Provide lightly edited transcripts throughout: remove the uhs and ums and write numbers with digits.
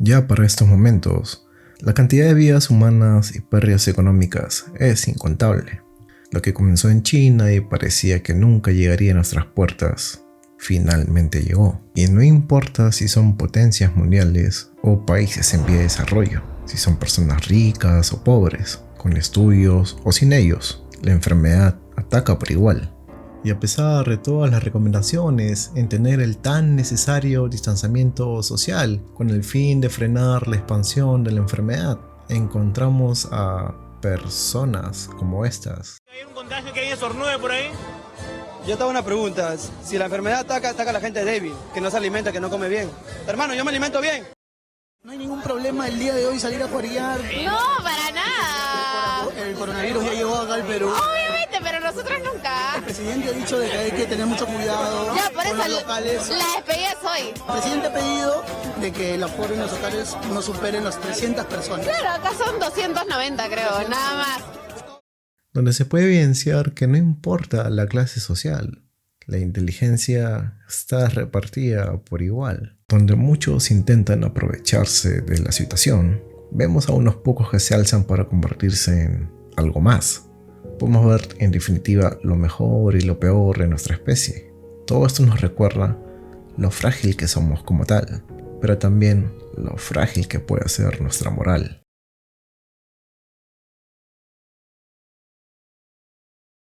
Ya para estos momentos, la cantidad de vidas humanas y pérdidas económicas es incontable. Lo que comenzó en China y parecía que nunca llegaría a nuestras puertas, finalmente llegó. Y no importa si son potencias mundiales o países en vía de desarrollo, si son personas ricas o pobres, con estudios o sin ellos, la enfermedad ataca por igual. Y a pesar de todas las recomendaciones en tener el tan necesario distanciamiento social con el fin de frenar la expansión de la enfermedad, encontramos a personas como estas. ¿Hay un contagio que alguien estornude por ahí? Yo tengo una pregunta. Si la enfermedad ataca a la gente débil, que no se alimenta, que no come bien. Hermano, yo me alimento bien. No hay ningún problema el día de hoy salir a jugar. No, para nada. El coronavirus ya llegó acá al Perú. Obviamente, pero nosotros nunca. El presidente ha dicho de que hay que tener mucho cuidado Ya, por con eso los locales. la despedida es hoy. El presidente ha pedido de que el aforo en los locales no superen las 300 personas. Claro, acá son 290 creo, nada más. Donde se puede evidenciar que no importa la clase social, la inteligencia está repartida por igual. Donde muchos intentan aprovecharse de la situación, vemos a unos pocos que se alzan para convertirse en algo más. Podemos ver en definitiva lo mejor y lo peor de nuestra especie. Todo esto nos recuerda lo frágil que somos como tal, pero también lo frágil que puede ser nuestra moral.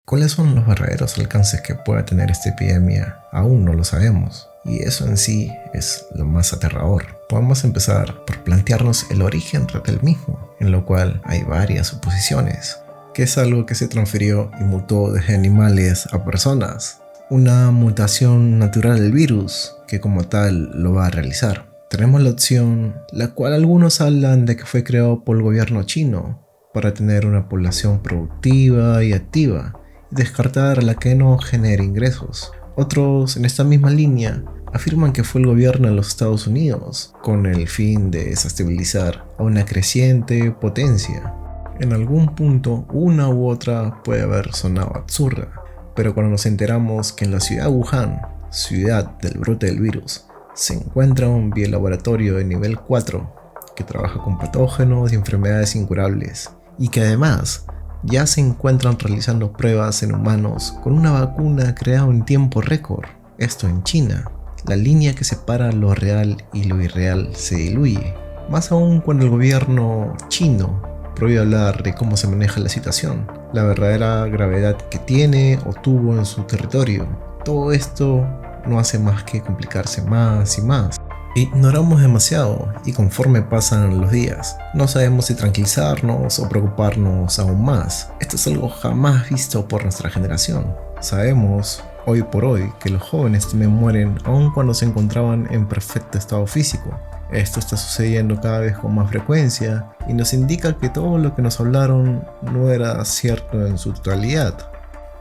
¿Cuáles son los verdaderos alcances que pueda tener esta epidemia? Aún no lo sabemos, y eso en sí es lo más aterrador. Podemos empezar por plantearnos el origen del mismo, en lo cual hay varias suposiciones, que es algo que se transfirió y mutó desde animales a personas. Una mutación natural del virus, que como tal lo va a realizar. Tenemos la opción, la cual algunos hablan de que fue creado por el gobierno chino, para tener una población productiva y activa, y descartar a la que no genere ingresos. Otros, en esta misma línea, afirman que fue el gobierno de los Estados Unidos, con el fin de desestabilizar a una creciente potencia. En algún punto, una u otra puede haber sonado absurda, pero cuando nos enteramos que en la ciudad de Wuhan, ciudad del brote del virus, se encuentra un biolaboratorio de nivel 4 que trabaja con patógenos y enfermedades incurables, y que además ya se encuentran realizando pruebas en humanos con una vacuna creada en tiempo récord, esto en China, la línea que separa lo real y lo irreal se diluye, más aún cuando el gobierno chino prohíbe hablar de cómo se maneja la situación, la verdadera gravedad que tiene o tuvo en su territorio. Todo esto no hace más que complicarse más y más. Ignoramos demasiado y conforme pasan los días, no sabemos si tranquilizarnos o preocuparnos aún más. Esto es algo jamás visto por nuestra generación. Sabemos, hoy por hoy, que los jóvenes también mueren aun cuando se encontraban en perfecto estado físico. Esto está sucediendo cada vez con más frecuencia y nos indica que todo lo que nos hablaron no era cierto en su totalidad.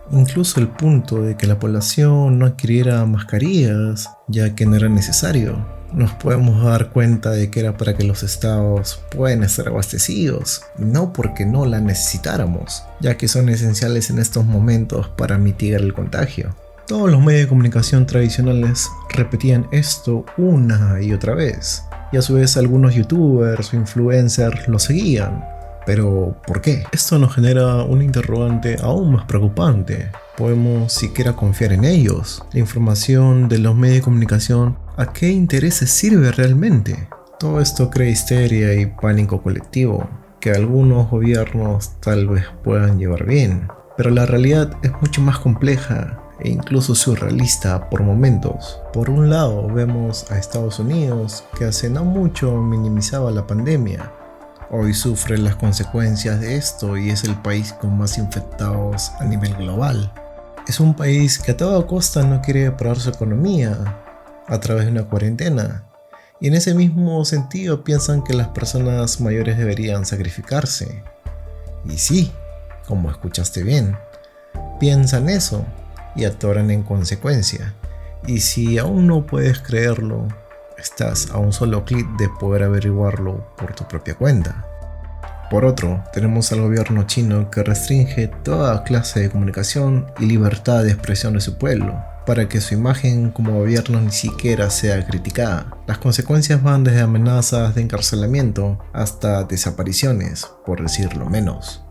Incluso el punto de que la población no adquiriera mascarillas, ya que no era necesario. Nos podemos dar cuenta de que era para que los estados puedan estar abastecidos, y no porque no la necesitáramos, ya que son esenciales en estos momentos para mitigar el contagio. Todos los medios de comunicación tradicionales repetían esto una y otra vez, y a su vez algunos youtubers o influencers lo seguían. Pero, ¿por qué? Esto nos genera una interrogante aún más preocupante. ¿Podemos siquiera confiar en ellos? La información de los medios de comunicación, ¿a qué intereses sirve realmente? Todo esto crea histeria y pánico colectivo, que algunos gobiernos tal vez puedan llevar bien. Pero la realidad es mucho más compleja e incluso surrealista por momentos. Por un lado vemos a Estados Unidos, que hace no mucho minimizaba la pandemia. Hoy sufre las consecuencias de esto y es el país con más infectados a nivel global. Es un país que a toda costa no quiere parar su economía a través de una cuarentena. Y en ese mismo sentido piensan que las personas mayores deberían sacrificarse. Y sí, como escuchaste bien, piensan eso y actúan en consecuencia. Y si aún no puedes creerlo, estás a un solo clic de poder averiguarlo por tu propia cuenta. Por otro, tenemos al gobierno chino que restringe toda clase de comunicación y libertad de expresión de su pueblo. para que su imagen como gobierno ni siquiera sea criticada. Las consecuencias van desde amenazas de encarcelamiento hasta desapariciones, por decirlo menos.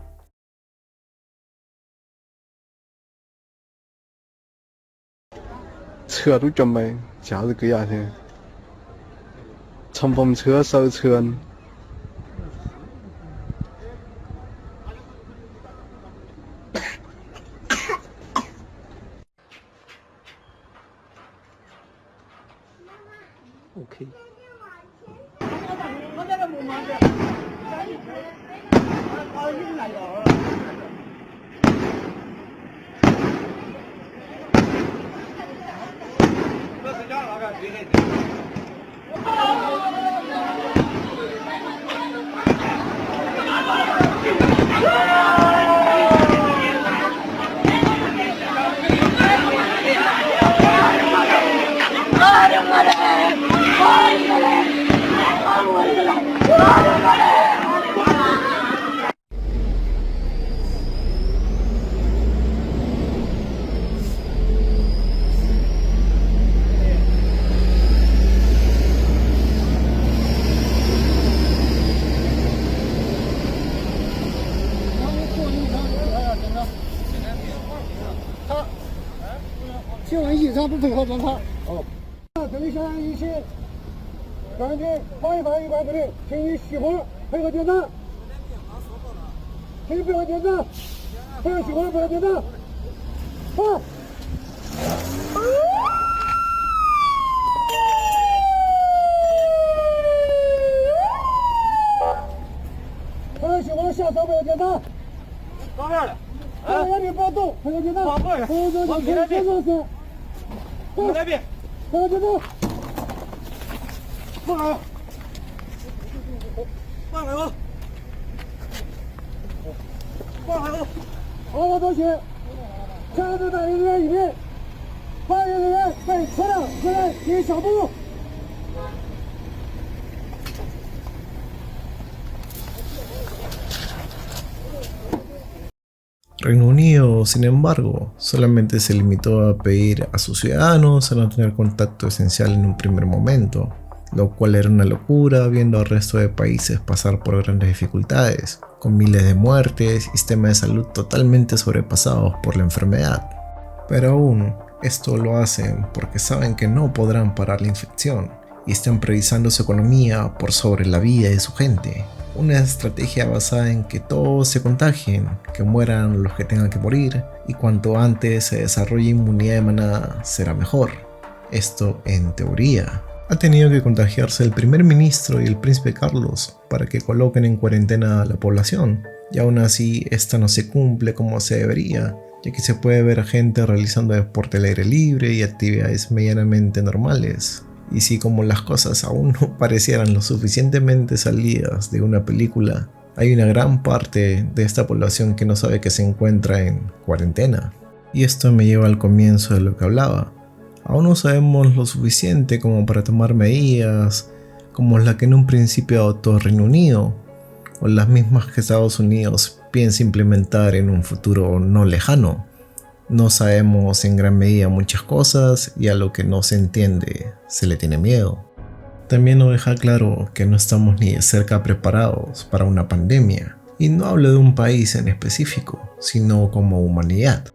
Xe都準備找幾日先，乘風車收車。OK。新闻以上不配合检查。哦。这里相一起，赶紧防疫防疫管部队，请你熄火，配合检查。请配合检查，不要熄火，配合检查。好。不要熄火，下车配合检查。到这儿了。让你不要动，配合检查。往这边，往这边。往这边。配合检查。放好。放好。放好。好好东西。车子在人员里面。发言人员被车辆现在进小步。Reino Unido, sin embargo, solamente se limitó a pedir a sus ciudadanos a no tener contacto esencial en un primer momento, lo cual era una locura viendo al resto de países pasar por grandes dificultades, con miles de muertes y sistemas de salud totalmente sobrepasados por la enfermedad. Pero aún, esto lo hacen porque saben que no podrán parar la infección y están priorizando su economía por sobre la vida de su gente. Una estrategia basada en que todos se contagien, que mueran los que tengan que morir, y cuanto antes se desarrolle inmunidad de manada será mejor. Esto en teoría. Ha tenido que contagiarse el primer ministro y el príncipe Carlos para que coloquen en cuarentena a la población, y aún así esta no se cumple como se debería, ya que se puede ver a gente realizando deporte al aire libre y actividades medianamente normales. Y si como las cosas aún no parecieran lo suficientemente salidas de una película, hay una gran parte de esta población que no sabe que se encuentra en cuarentena. Y esto me lleva al comienzo de lo que hablaba. Aún no sabemos lo suficiente como para tomar medidas como la que en un principio adoptó Reino Unido, o las mismas que Estados Unidos piensa implementar en un futuro no lejano. No sabemos en gran medida muchas cosas y a lo que no se entiende se le tiene miedo. También nos deja claro que no estamos ni de cerca preparados para una pandemia, y no hablo de un país en específico, sino como humanidad.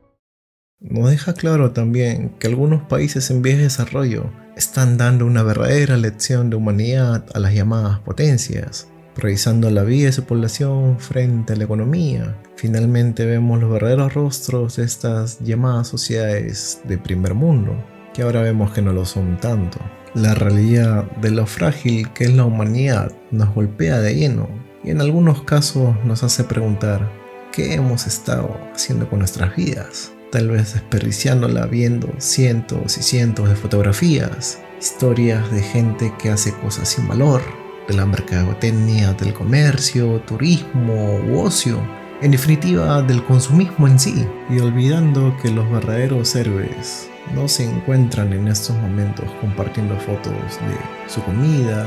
Nos deja claro también que algunos países en vías de desarrollo están dando una verdadera lección de humanidad a las llamadas potencias, priorizando la vida de su población frente a la economía. Finalmente vemos los verdaderos rostros de estas llamadas sociedades de primer mundo, que ahora vemos que no lo son tanto. La realidad de lo frágil que es la humanidad nos golpea de lleno y en algunos casos nos hace preguntar qué hemos estado haciendo con nuestras vidas. Tal vez desperdiciándola viendo cientos y cientos de fotografías, historias de gente que hace cosas sin valor, de la mercadotecnia, del comercio, turismo u ocio, en definitiva del consumismo en sí, y olvidando que los verdaderos héroes no se encuentran en estos momentos compartiendo fotos de su comida,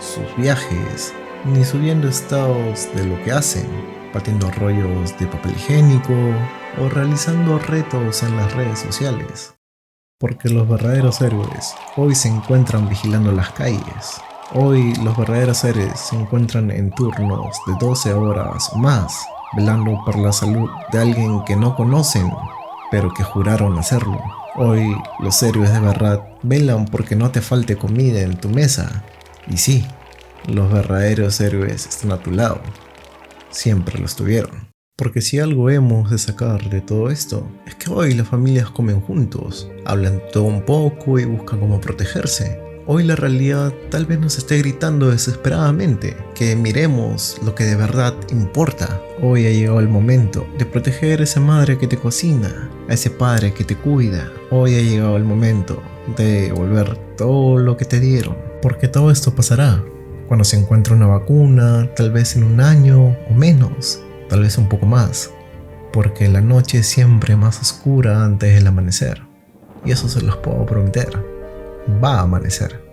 sus viajes, ni subiendo estados de lo que hacen, partiendo rollos de papel higiénico o realizando retos en las redes sociales. Porque los verdaderos héroes hoy se encuentran vigilando las calles. Hoy los verdaderos héroes se encuentran en turnos de 12 horas o más, velando por la salud de alguien que no conocen, pero que juraron hacerlo. Hoy los héroes de verdad velan porque no te falte comida en tu mesa. Y sí, los verdaderos héroes están a tu lado. Siempre lo estuvieron. Porque si algo hemos de sacar de todo esto, es que hoy las familias comen juntos, hablan todo un poco y buscan cómo protegerse. Hoy la realidad tal vez nos esté gritando desesperadamente que miremos lo que de verdad importa. Hoy ha llegado el momento de proteger a esa madre que te cocina, a ese padre que te cuida. Hoy ha llegado el momento de devolver todo lo que te dieron. Porque todo esto pasará cuando se encuentre una vacuna, tal vez en un año o menos. Tal vez un poco más, porque la noche es siempre más oscura antes del amanecer, y eso se los puedo prometer, va a amanecer.